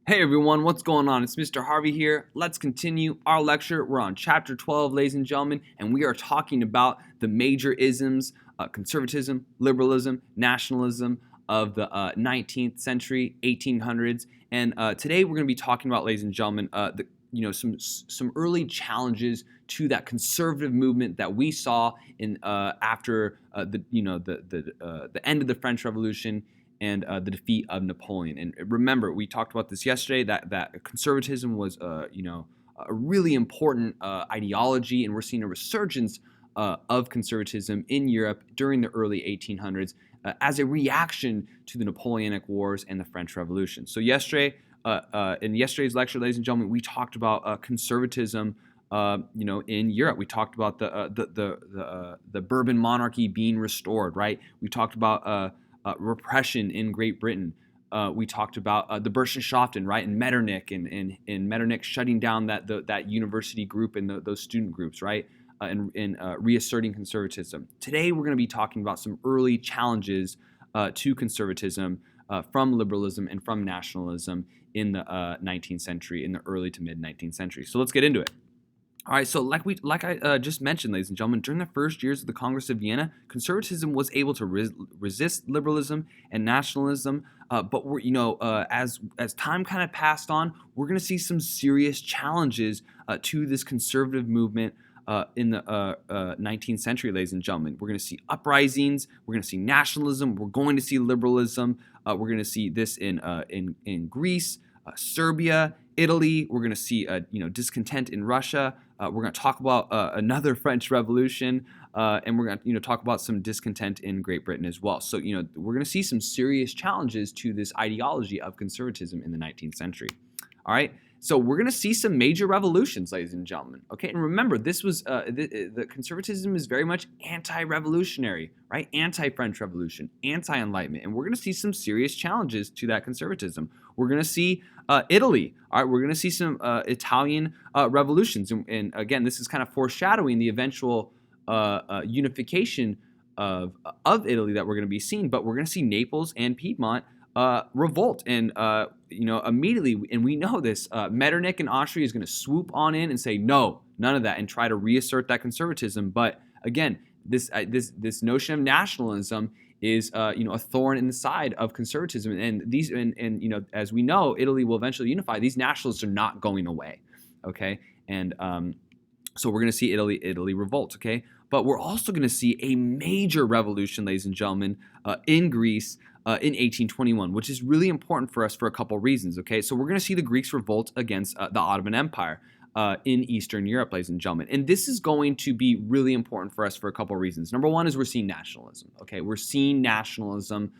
Hey everyone, what's going on? It's Mr. Harvey here. Let's continue our lecture. We're on chapter 12, ladies and gentlemen, and we are talking about the major isms, conservatism, liberalism, nationalism of the 19th century, 1800s. And today we're going to be talking about, ladies and gentlemen, some early challenges to that conservative movement that we saw in after the end of the French Revolution and the defeat of Napoleon. And remember, we talked about this yesterday, that conservatism was a really important ideology, and we're seeing a resurgence of conservatism in Europe during the early 1800s as a reaction to the Napoleonic Wars and the French Revolution. So yesterday, in yesterday's lecture, ladies and gentlemen, we talked about conservatism in Europe. We talked about the Bourbon monarchy being restored, right? We talked about repression in Great Britain. We talked about the Burschenschaften, right, and Metternich, and Metternich shutting down that university group and those student groups, right, and reasserting conservatism. Today, we're going to be talking about some early challenges to conservatism from liberalism and from nationalism in the 19th century, in the early to mid 19th century. So let's get into it. All right, so like I just mentioned, ladies and gentlemen, during the first years of the Congress of Vienna, conservatism was able to resist liberalism and nationalism. But as time kind of passed on, we're going to see some serious challenges to this conservative movement in the 19th century, ladies and gentlemen. We're going to see uprisings. We're going to see nationalism. We're going to see liberalism. We're going to see this in Greece, Serbia, Italy. We're going to see discontent in Russia. We're going to talk about another French Revolution, and we're going to talk about some discontent in Great Britain as well. So we're going to see some serious challenges to this ideology of conservatism in the 19th century. All right. So we're going to see some major revolutions, ladies and gentlemen. Okay, and remember, this was the conservatism is very much anti-revolutionary, right? Anti-French Revolution, anti-Enlightenment, and we're going to see some serious challenges to that conservatism. We're going to see Italy. All right, we're going to see some Italian revolutions, and again, this is kind of foreshadowing the eventual unification of Italy that we're going to be seeing. But we're going to see Naples and Piedmont revolt, and immediately, and we know this, Metternich in Austria is going to swoop on in and say no, none of that, and try to reassert that conservatism. But again, this notion of nationalism is a thorn in the side of conservatism, and as we know, Italy will eventually unify. These nationalists are not going away, okay, and so we're going to see Italy revolt, okay, but we're also going to see a major revolution, ladies and gentlemen, in Greece. In 1821, which is really important for us for a couple reasons, okay? So we're going to see the Greeks revolt against the Ottoman Empire in Eastern Europe, ladies and gentlemen. And this is going to be really important for us for a couple reasons. Number one is we're seeing nationalism, okay? We're seeing nationalism,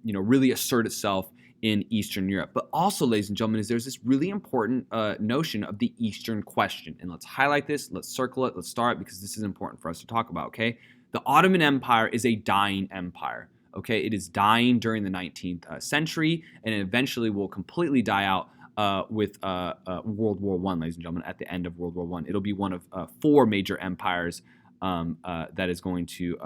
really assert itself in Eastern Europe. But also, ladies and gentlemen, there's this really important notion of the Eastern question. And let's highlight this, let's circle it, let's start, because this is important for us to talk about, okay? The Ottoman Empire is a dying empire, okay? It is dying during the 19th century, and it eventually will completely die out with World War I, ladies and gentlemen, at the end of World War I. It'll be one of four major empires that is going to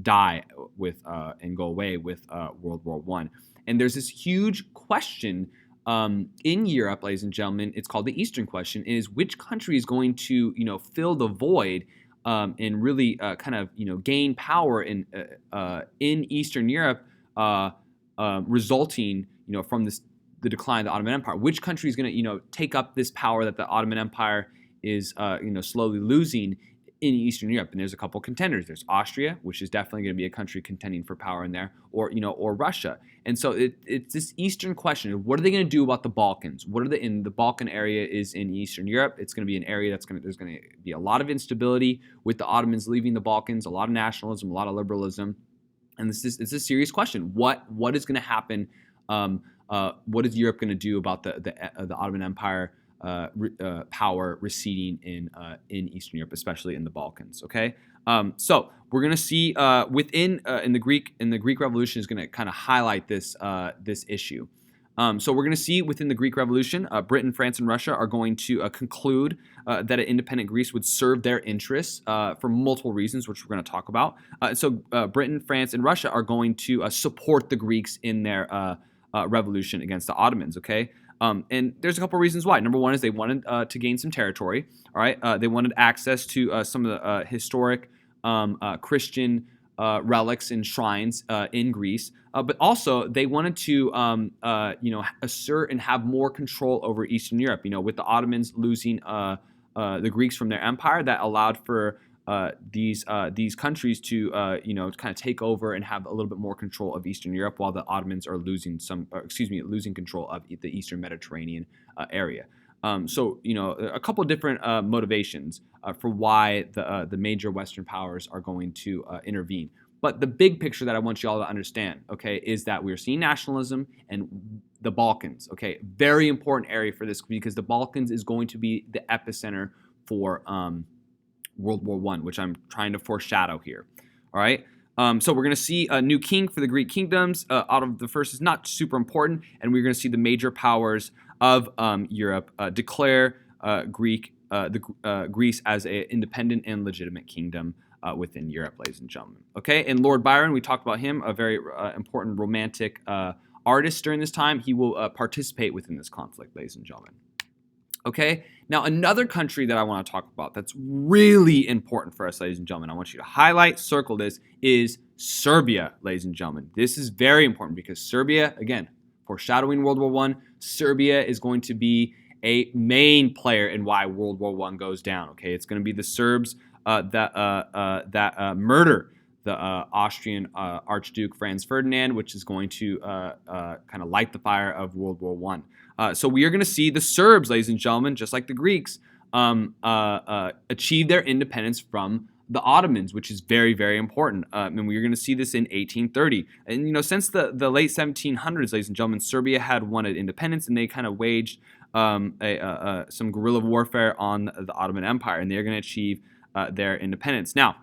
die with and go away with World War I. And there's this huge question in Europe, ladies and gentlemen. It's called the Eastern question, is which country is going to, fill the void and really gain power in Eastern Europe, resulting from the decline of the Ottoman Empire. Which country is going to take up this power that the Ottoman Empire is slowly losing in Eastern Europe? And there's a couple contenders. There's Austria, which is definitely going to be a country contending for power in there, or Russia. And so it's this Eastern question: what are they going to do about the Balkans? In the Balkan area is in Eastern Europe. It's going to be an area there's going to be a lot of instability with the Ottomans leaving the Balkans, a lot of nationalism, a lot of liberalism, and it's a serious question. What is going to happen? What is Europe going to do about the Ottoman Empire power receding in Eastern Europe, especially in the Balkans? Okay, so we're going to see within in the Greek Revolution is going to kind of highlight this issue. So we're going to see within the Greek Revolution, Britain, France, and Russia are going to conclude that an independent Greece would serve their interests for multiple reasons, which we're going to talk about. So Britain, France, and Russia are going to support the Greeks in their revolution against the Ottomans. Okay. And there's a couple reasons why. Number one is they wanted to gain some territory. All right. They wanted access to some of the historic Christian relics and shrines in Greece. But also they wanted to, assert and have more control over Eastern Europe. With the Ottomans losing the Greeks from their empire, that allowed for these countries to kind of take over and have a little bit more control of Eastern Europe, while the Ottomans are losing control of the Eastern Mediterranean area. So a couple of different motivations for why the major Western powers are going to intervene. But the big picture that I want you all to understand, okay, is that we're seeing nationalism and the Balkans. Okay, very important area for this, because the Balkans is going to be the epicenter for World War I, which I'm trying to foreshadow here. All right. So we're going to see a new king for the Greek kingdoms. Otto the First is not super important, and we're going to see the major powers of Europe declare Greece as an independent and legitimate kingdom within Europe, ladies and gentlemen. Okay, and Lord Byron, we talked about him, a very important romantic artist during this time. He will participate within this conflict, ladies and gentlemen. Okay, now another country that I want to talk about that's really important for us, ladies and gentlemen, I want you to highlight, circle this, is Serbia, ladies and gentlemen. This is very important because Serbia, again, foreshadowing World War I, Serbia is going to be a main player in why World War I goes down. Okay, it's going to be the Serbs that murder the Austrian Archduke Franz Ferdinand, which is going to kind of light the fire of World War I. So we are going to see the Serbs, ladies and gentlemen, just like the Greeks, achieve their independence from the Ottomans, which is very, very important. And we're going to see this in 1830. And, since the late 1700s, ladies and gentlemen, Serbia had wanted independence, and they kind of waged some guerrilla warfare on the Ottoman Empire, and they're going to achieve their independence. Now,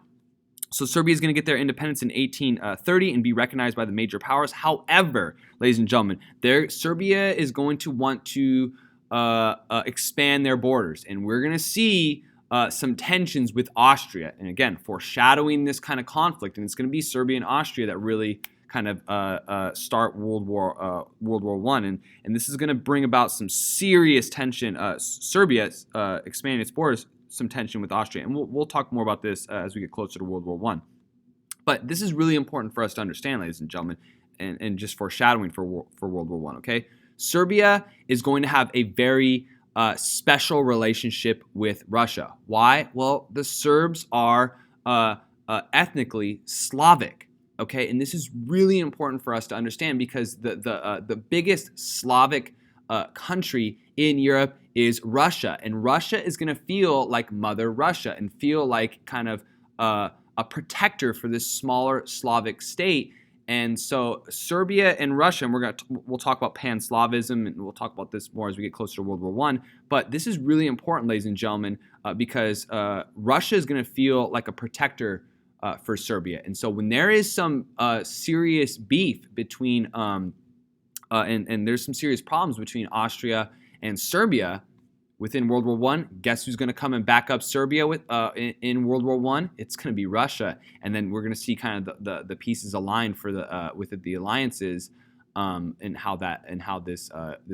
so Serbia is going to get their independence in 1830 and be recognized by the major powers. However, ladies and gentlemen, Serbia is going to want to expand their borders, and we're going to see some tensions with Austria. And again, foreshadowing this kind of conflict, and it's going to be Serbia and Austria that really kind of start World War I, and this is going to bring about some serious tension. Serbia expanding its borders, some tension with Austria, and we'll talk more about this as we get closer to World War I. But this is really important for us to understand, ladies and gentlemen, and just foreshadowing for World War I. Okay, Serbia is going to have a very special relationship with Russia. Why? Well, the Serbs are ethnically Slavic. Okay, and this is really important for us to understand, because the biggest Slavic country in Europe is Russia, and Russia is going to feel like Mother Russia and feel like kind of a protector for this smaller Slavic state. And so Serbia and Russia, and we'll talk about Pan-Slavism, and we'll talk about this more as we get closer to World War I. But this is really important, ladies and gentlemen, because Russia is going to feel like a protector for Serbia. And so when there is some serious beef between and there's some serious problems between Austria and Serbia within World War I, guess who's going to come and back up Serbia in World War I? It's going to be Russia. And then we're going to see kind of the pieces aligned for with the alliances, and how this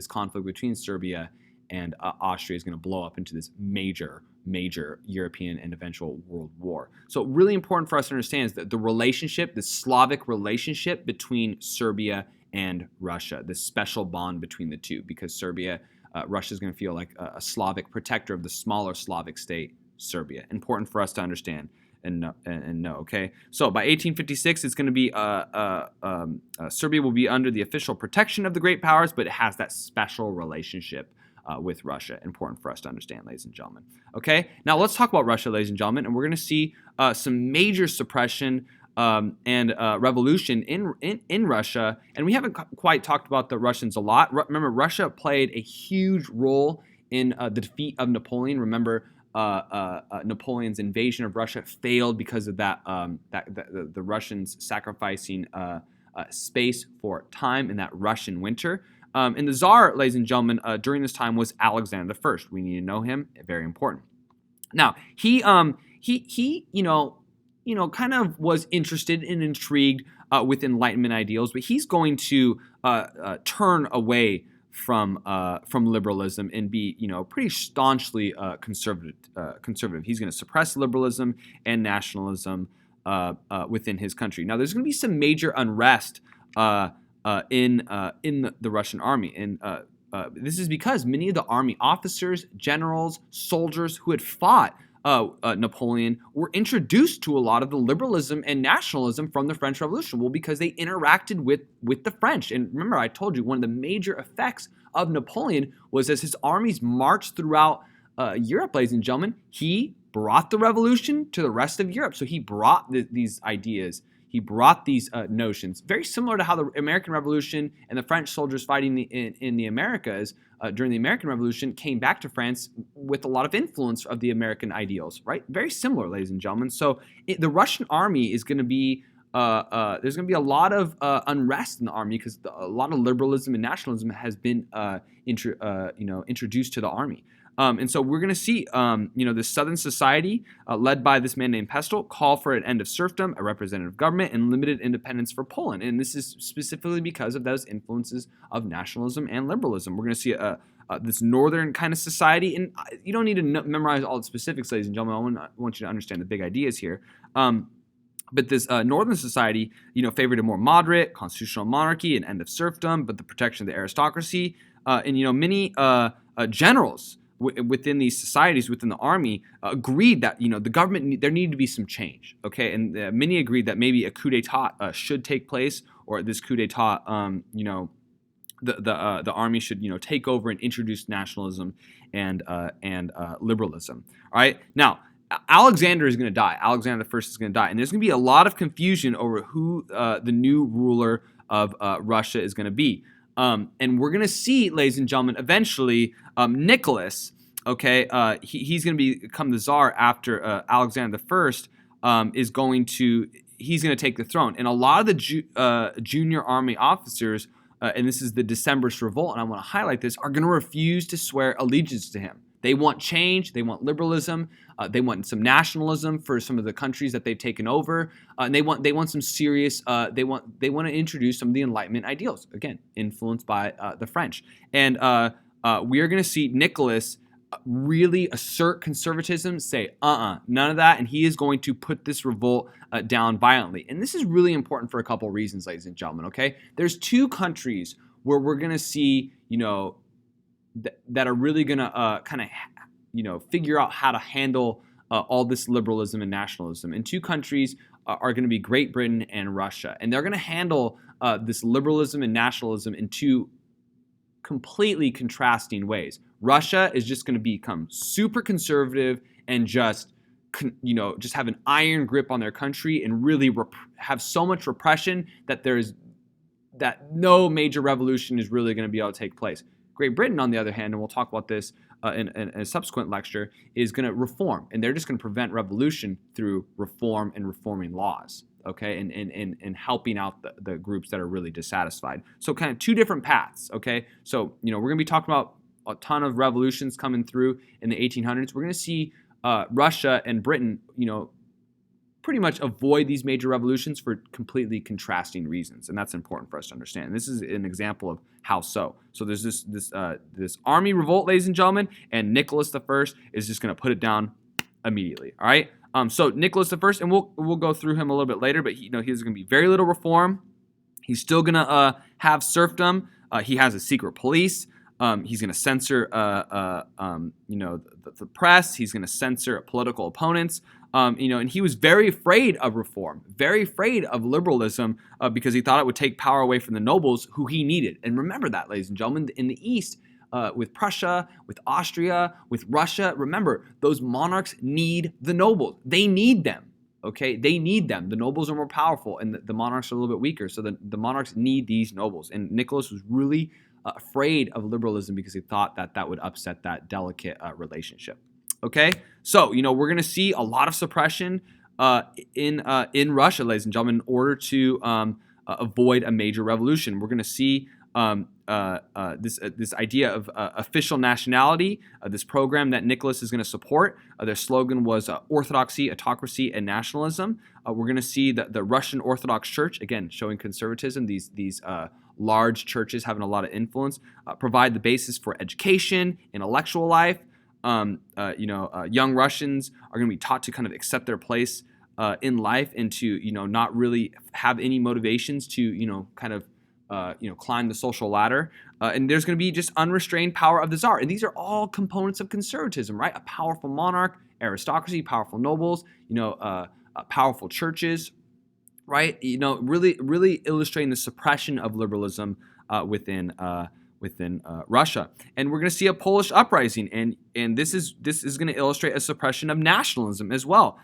conflict between Serbia and Austria is going to blow up into this major European and eventual world war. So really important for us to understand is that the Slavic relationship between Serbia and Russia, this special bond between the two, because Russia is going to feel like a Slavic protector of the smaller Slavic state, Serbia. Important for us to understand and know. Okay, so by 1856, it's going to be Serbia will be under the official protection of the great powers, but it has that special relationship with Russia. Important for us to understand, ladies and gentlemen. Okay, now let's talk about Russia, ladies and gentlemen, and we're going to see some major suppression and revolution in Russia. And we haven't quite talked about the Russians a lot. Remember, Russia played a huge role in the defeat of Napoleon. Remember, Napoleon's invasion of Russia failed because of the Russians sacrificing space for time in that Russian winter. And the Tsar, ladies and gentlemen, during this time was Alexander the First. We need to know him. Very important. Now, he kind of was interested and intrigued with Enlightenment ideals, but he's going to turn away from liberalism and be, pretty staunchly conservative. He's going to suppress liberalism and nationalism within his country. Now, there's going to be some major unrest in the Russian army, and this is because many of the army officers, generals, soldiers who had fought Napoleon were introduced to a lot of the liberalism and nationalism from the French Revolution. Well, because they interacted with the French. And remember, I told you one of the major effects of Napoleon was as his armies marched throughout Europe, ladies and gentlemen, he brought the revolution to the rest of Europe. So he brought these ideas. He brought these notions, very similar to how the American Revolution and the French soldiers fighting in the Americas during the American Revolution came back to France with a lot of influence of the American ideals, right? Very similar, ladies and gentlemen. So the Russian army is going to be, there's going to be a lot of unrest in the army because a lot of liberalism and nationalism has been introduced to the army. And so we're going to see, this Southern society led by this man named Pestel call for an end of serfdom, a representative government, and limited independence for Poland. And this is specifically because of those influences of nationalism and liberalism. We're going to see this northern kind of society. And you don't need to memorize all the specifics, ladies and gentlemen. I want you to understand the big ideas here. But this northern society, favored a more moderate constitutional monarchy, an end of serfdom, but the protection of the aristocracy. And many generals within these societies, within the army, agreed that the government there needed to be some change. Okay, and many agreed that maybe a coup d'état should take place, or this coup d'état, the army should take over and introduce nationalism and liberalism. All right, now Alexander is going to die. Alexander the First is going to die, and there's going to be a lot of confusion over who the new ruler of Russia is going to be. And we're going to see, ladies and gentlemen, eventually Nicholas, okay, he's going to become the Tsar after Alexander the First he's going to take the throne. And a lot of the junior army officers, and this is the Decembrist Revolt, and I want to highlight this, are going to refuse to swear allegiance to him. They want change. They want liberalism. They want some nationalism for some of the countries that they've taken over, and they want some serious. They want to introduce some of the Enlightenment ideals, again influenced by the French. And we are going to see Nicholas really assert conservatism, say none of that, and he is going to put this revolt down violently. And this is really important for a couple reasons, ladies and gentlemen. Okay, there's two countries where we're going to see, that are really going to kind of, figure out how to handle all this liberalism and nationalism. And two countries are going to be Great Britain and Russia. And they're going to handle this liberalism and nationalism in two completely contrasting ways. Russia is just going to become super conservative and just have an iron grip on their country and really have so much repression that no major revolution is really going to be able to take place. Great Britain, on the other hand, and we'll talk about this in a subsequent lecture, is going to reform, and they're just going to prevent revolution through reform and reforming laws, okay, and helping out the groups that are really dissatisfied. So kind of two different paths, okay. So we're going to be talking about a ton of revolutions coming through in the 1800s. We're going to see Russia and Britain, pretty much avoid these major revolutions for completely contrasting reasons, and that's important for us to understand. And this is an example of how so. So there's this army revolt, ladies and gentlemen, and Nicholas the First is just going to put it down immediately. All right. So Nicholas the First, and we'll go through him a little bit later, but he's going to be very little reform. He's still going to have serfdom. He has a secret police. He's going to censor, the press. He's going to censor political opponents. And he was very afraid of reform, very afraid of liberalism, because he thought it would take power away from the nobles who he needed. And remember that, ladies and gentlemen, in the East, with Prussia, with Austria, with Russia, remember, those monarchs need the nobles. They need them, okay? They need them. The nobles are more powerful, and the monarchs are a little bit weaker, so the monarchs need these nobles. And Nicholas was really afraid of liberalism because he thought that would upset that delicate relationship. Okay, so we're going to see a lot of suppression in Russia, ladies and gentlemen, in order to avoid a major revolution. We're going to see this idea of official nationality, this program that Nicholas is going to support. Their slogan was orthodoxy, autocracy, and nationalism. We're going to see the Russian Orthodox Church, again, showing conservatism, these large churches having a lot of influence, provide the basis for education, intellectual life. Young Russians are going to be taught to kind of accept their place in life and to, not really have any motivations to, climb the social ladder. And there's going to be just unrestrained power of the Tsar. And these are all components of conservatism, right? A powerful monarch, aristocracy, powerful nobles, powerful churches, right? Really illustrating the suppression of liberalism within Russia. And we're going to see a Polish uprising, and this is going to illustrate a suppression of nationalism as well.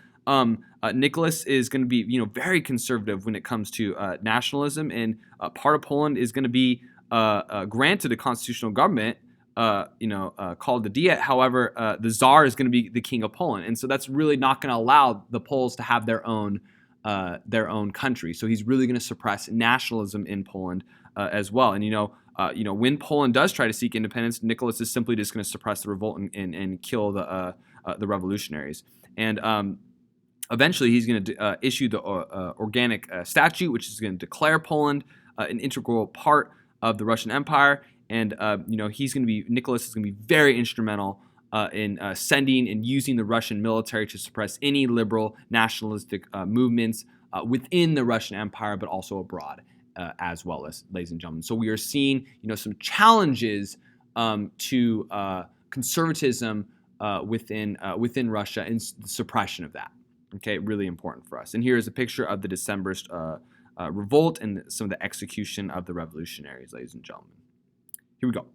Nicholas is going to be very conservative when it comes to nationalism, and part of Poland is going to be granted a constitutional government called the Diet. However, the Tsar is going to be the king of Poland, and so that's really not going to allow the Poles to have their own country. So he's really going to suppress nationalism in Poland as well. And when Poland does try to seek independence, Nicholas is simply just going to suppress the revolt and kill the revolutionaries. And eventually, he's going to issue the organic statute, which is going to declare Poland an integral part of the Russian Empire. And Nicholas is going to be very instrumental in sending and using the Russian military to suppress any liberal nationalistic movements within the Russian Empire, but also abroad as well, as ladies and gentlemen. So we are seeing, some challenges to conservatism within Russia and the suppression of that. Okay, really important for us. And here is a picture of the Decembrist revolt and some of the execution of the revolutionaries, ladies and gentlemen. Here we go.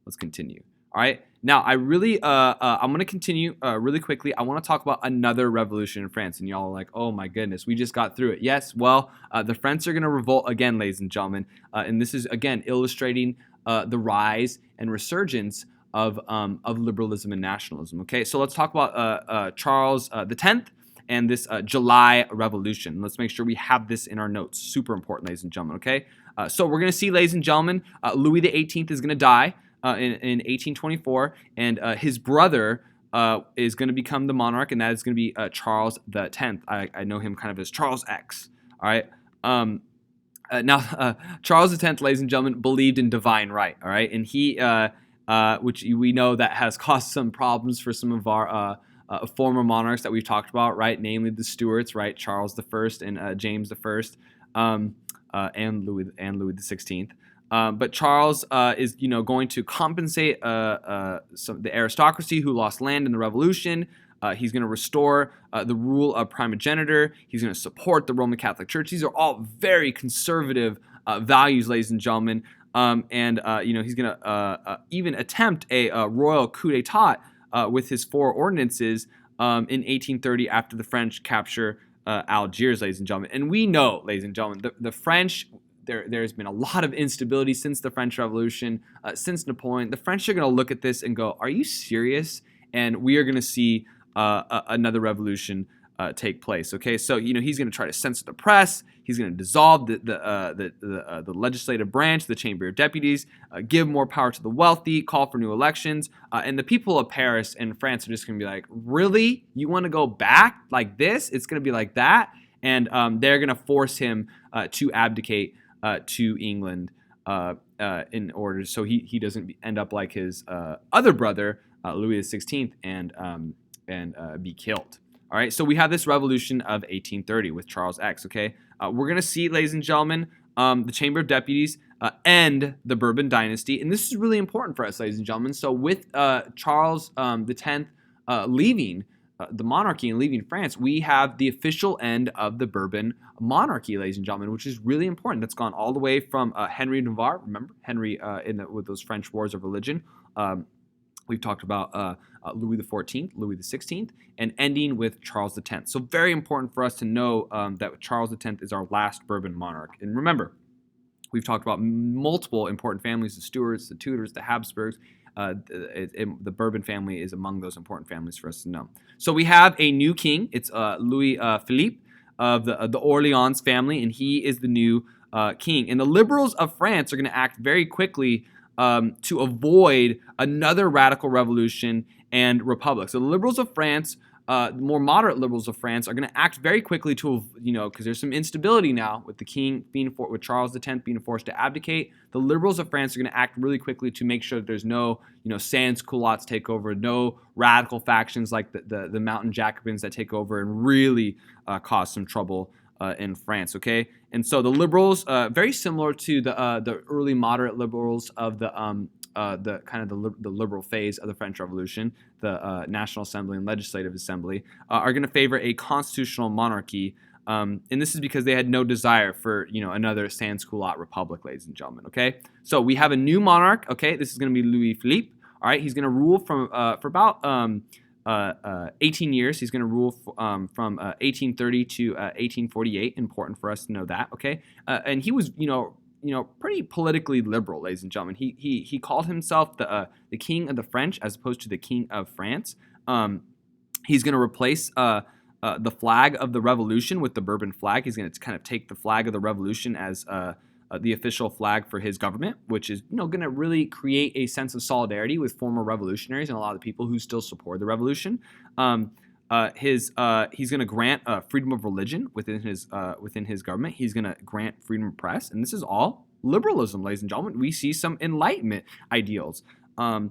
Let's continue. All right. Now, I'm going to continue really quickly. I want to talk about another revolution in France. And y'all are like, oh my goodness, we just got through it. Yes, well, the French are going to revolt again, ladies and gentlemen. And this is, again, illustrating the rise and resurgence of liberalism and nationalism. Okay, so let's talk about Charles X and this July Revolution. Let's make sure we have this in our notes. Super important, ladies and gentlemen, okay? So we're going to see, ladies and gentlemen, Louis XVIII is going to die in 1824, and his brother is going to become the monarch, and that is going to be Charles X. I know him kind of as Charles X, all right? Now, Charles X, ladies and gentlemen, believed in divine right, all right? And he, which we know that has caused some problems for some of our former monarchs that we've talked about, right? Namely the Stuarts, right? Charles I and James I, and Louis XVI. But Charles is, going to compensate the aristocracy who lost land in the Revolution. He's going to restore the rule of primogeniture. He's going to support the Roman Catholic Church. These are all very conservative values, ladies and gentlemen. He's going to even attempt a royal coup d'état with his 4 ordinances in 1830 after the French capture Algiers, ladies and gentlemen. And we know, ladies and gentlemen, the French, there's been a lot of instability since the French Revolution, since Napoleon. The French are going to look at this and go, are you serious? And we are going to see another revolution take place. Okay, so he's going to try to censor the press. He's going to dissolve the legislative branch, the Chamber of Deputies, give more power to the wealthy, call for new elections, and the people of Paris and France are just going to be like, really? You want to go back like this? It's going to be like that, and they're going to force him to abdicate to England in order so he doesn't end up like his other brother, Louis XVI, and be killed. All right, so we have this revolution of 1830 with Charles X, okay? We're going to see, ladies and gentlemen, the Chamber of Deputies end the Bourbon dynasty. And this is really important for us, ladies and gentlemen. So with Charles X leaving the monarchy and leaving France, we have the official end of the Bourbon monarchy, ladies and gentlemen, which is really important. That's gone all the way from Henry of Navarre, remember? Henry with those French wars of religion. We've talked about Louis XIV, Louis XVI, and ending with Charles X. So very important for us to know that Charles X is our last Bourbon monarch. And remember, we've talked about multiple important families, the Stuarts, the Tudors, the Habsburgs. The Bourbon family is among those important families for us to know. So we have a new king. It's Louis Philippe of the Orleans family, and he is the new king. And the liberals of France are going to act very quickly to avoid another radical revolution and republic. So the liberals of France, the more moderate liberals of France, are going to act very quickly to, because there's some instability now with the king with Charles X being forced to abdicate. The liberals of France are going to act really quickly to make sure that there's no, sans-culottes take over, no radical factions like the Mountain Jacobins that take over and really cause some trouble in France. Okay, and so the liberals, very similar to the early moderate liberals of the liberal phase of the French Revolution, the National Assembly and Legislative Assembly, are going to favor a constitutional monarchy, and this is because they had no desire for another sans-culotte republic, ladies and gentlemen. Okay, so we have a new monarch. Okay, this is going to be Louis Philippe. All right, he's going to rule for about 18 years. He's going to rule from 1830 to 1848. Important for us to know that. Okay, and he was pretty politically liberal, ladies and gentlemen. He called himself the king of the French as opposed to the king of France. He's going to replace the flag of the revolution with the Bourbon flag. He's going to kind of take the flag of the revolution as the official flag for his government, which is going to really create a sense of solidarity with former revolutionaries and a lot of the people who still support the revolution. He's going to grant freedom of religion within his government. He's going to grant freedom of press, and this is all liberalism, ladies and gentlemen. We see some Enlightenment ideals, and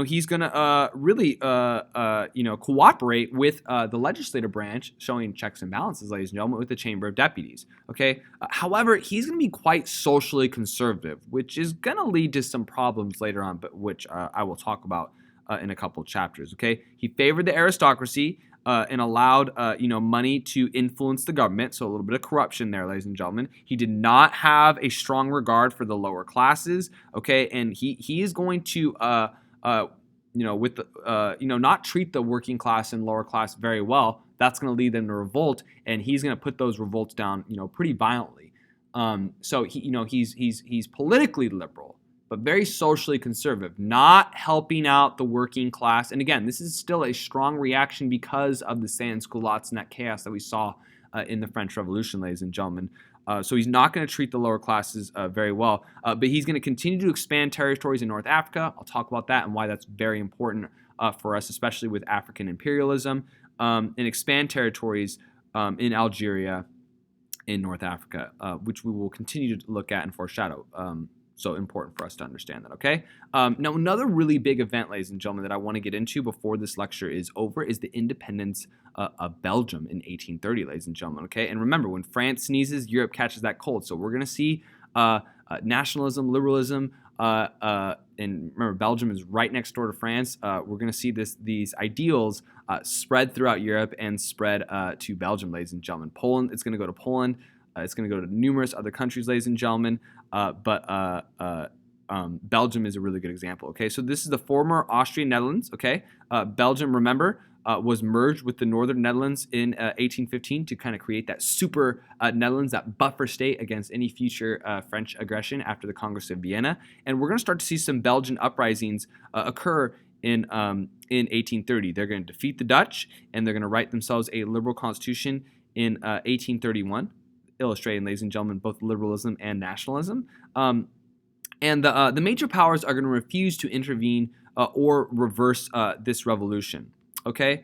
he's going to really cooperate with the legislative branch, showing checks and balances, ladies and gentlemen, with the Chamber of Deputies. Okay, however, he's going to be quite socially conservative, which is going to lead to some problems later on, but which I will talk about in a couple of chapters. Okay, he favored the aristocracy and allowed money to influence the government, so a little bit of corruption there, ladies and gentlemen. He did not have a strong regard for the lower classes. Okay, and he is going to not treat the working class and lower class very well. That's going to lead them to revolt, and he's going to put those revolts down pretty violently. So he's politically liberal, but very socially conservative, not helping out the working class. And again, this is still a strong reaction because of the sans-culottes and that chaos that we saw in the French Revolution, ladies and gentlemen. So he's not going to treat the lower classes very well, but he's going to continue to expand territories in North Africa. I'll talk about that and why that's very important for us, especially with African imperialism, and expand territories in Algeria, in North Africa, which we will continue to look at and foreshadow. So important for us to understand that, okay? Now, another really big event, ladies and gentlemen, that I want to get into before this lecture is over is the independence of Belgium in 1830, ladies and gentlemen, okay? And remember, when France sneezes, Europe catches that cold. So we're going to see nationalism, liberalism, and remember, Belgium is right next door to France. We're going to see these ideals spread throughout Europe and spread to Belgium, ladies and gentlemen. Poland, it's going to go to Poland. It's going to go to numerous other countries, ladies and gentlemen, but Belgium is a really good example. Okay, so this is the former Austrian Netherlands. Okay, Belgium, remember, was merged with the Northern Netherlands in 1815 to kind of create that super Netherlands, that buffer state against any future French aggression after the Congress of Vienna. And we're going to start to see some Belgian uprisings occur in 1830. They're going to defeat the Dutch, and they're going to write themselves a liberal constitution in 1831. Illustrating, ladies and gentlemen, both liberalism and nationalism. And the major powers are going to refuse to intervene or reverse this revolution. Okay,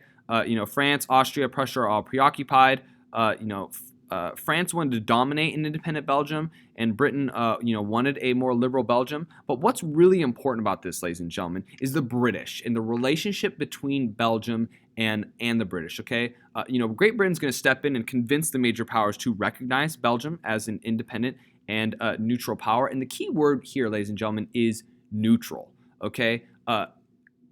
France, Austria, Prussia are all preoccupied. France wanted to dominate an independent Belgium, and Britain, wanted a more liberal Belgium. But what's really important about this, ladies and gentlemen, is the British and the relationship between Belgium and the British. Okay, Great Britain's going to step in and convince the major powers to recognize Belgium as an independent and neutral power. And the key word here, ladies and gentlemen, is neutral. Okay.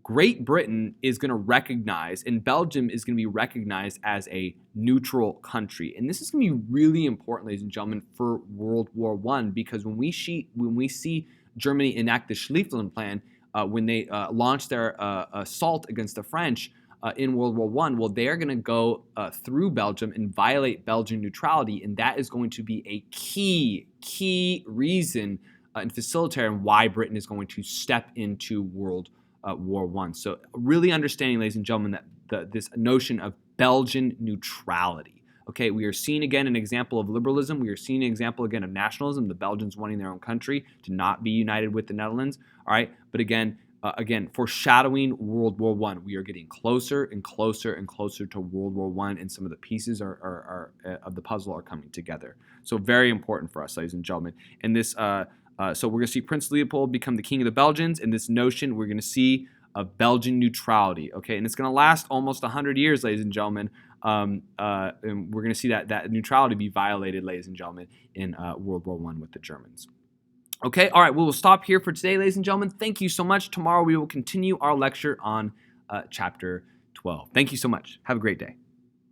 Great Britain is going to recognize, and Belgium is going to be recognized as a neutral country. And this is going to be really important, ladies and gentlemen, for World War I, because when we see Germany enact the Schlieffen Plan, when they launched their assault against the French in World War I, well, they are going to go through Belgium and violate Belgian neutrality, and that is going to be a key reason and facilitator in why Britain is going to step into World War I. So really understanding, ladies and gentlemen, that this notion of Belgian neutrality. Okay, we are seeing again an example of liberalism. We are seeing an example again of nationalism. The Belgians wanting their own country to not be united with the Netherlands. All right, but again, foreshadowing World War I. We are getting closer and closer and closer to World War I, and some of the pieces of the puzzle are coming together. So very important for us, ladies and gentlemen. And this, so we're going to see Prince Leopold become the king of the Belgians, and this notion we're going to see of Belgian neutrality. Okay, and it's going to last almost 100 years, ladies and gentlemen. And we're going to see that neutrality be violated, ladies and gentlemen, in World War I with the Germans. Okay, all right, we will stop here for today, ladies and gentlemen. Thank you so much. Tomorrow we will continue our lecture on chapter 12. Thank you so much. Have a great day.